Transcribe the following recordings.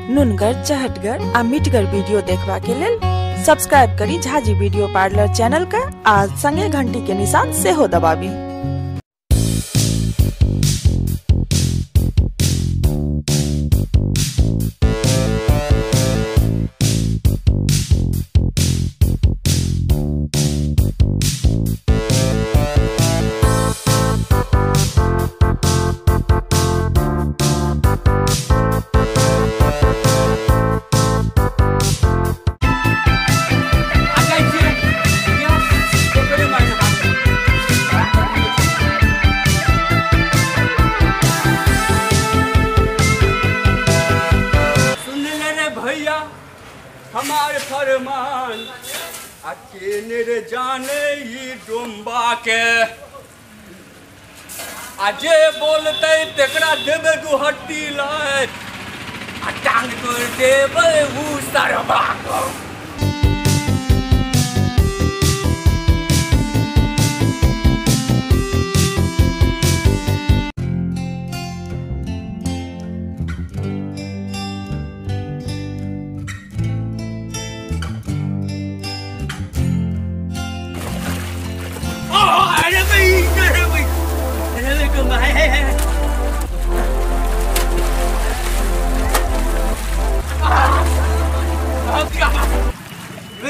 नुनगर, चहटगर आ मीठगर वीडियो देखबा के लेल सब्सक्राइब करी झाजी वीडियो पार्लर चैनल का आ संगे घंटी के निशान से हो दबाबी। हमारे फरमान अकेले रे जाने ही डुम्बा के आजे बोलते तेकरा देवे दू हट्टी लाए टांग कर देवे वो सरबा को।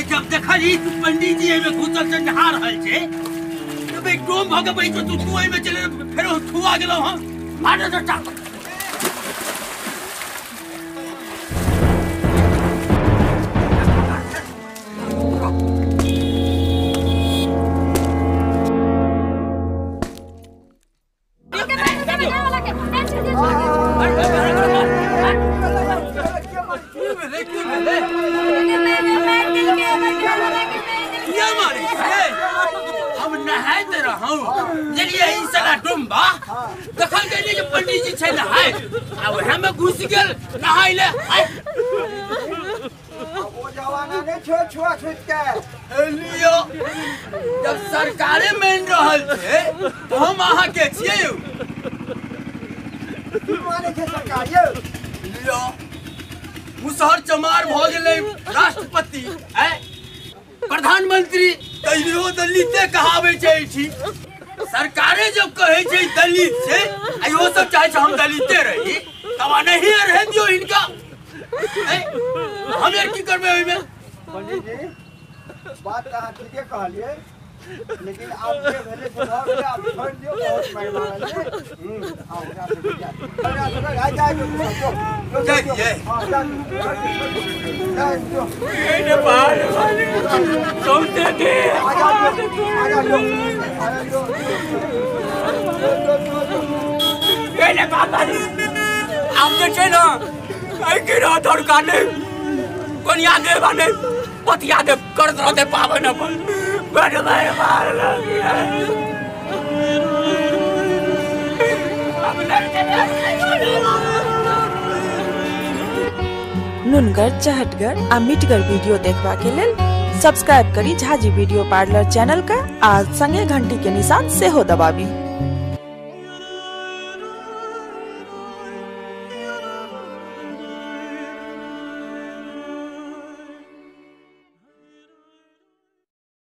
जब देखली पंडित जी में घुसल से नहा रहल छे तो भाई डोम भगे भाई तो तू में चले फिर छुआ गेलो हम मारे तो टा दखल के लिए पंडित जी छे नहाय अब हम घुस गेल नहाय ले वो जवाना ने छुआ छुट के लियो जब सरकारे मान रहल छे तो हम आहा के छिए माने के सरकार ये लियो मुसहर चमार भ गेलै राष्ट्रपति है प्रधानमंत्री तैयो दलिते कहावे छे छी सरकारे जब कहे छे दलित से आयो सब चाहे छे हम दलिते रही तब नहीं रह दियो इनका हम यार की करबे ओइ में पंडित जी बात कहा ठीके कहलिए लेकिन आप जे भेले सुनाओ के आप छोड़ दियो बहुत मेहरबान है आओ जा जा ये बाहर सोते दे ये ले बाबा आप देखे ना आई के रात और काने कोनिया दे बने पतिया दे कर दे पावे न बड़ भाई मार लगी नुनगर, चहटगर आ मीठगर वीडियो देखबा के लेल सब्सक्राइब करी झाजी वीडियो पार्लर चैनल का आ संगे घंटी के निशान से हो दबाबी।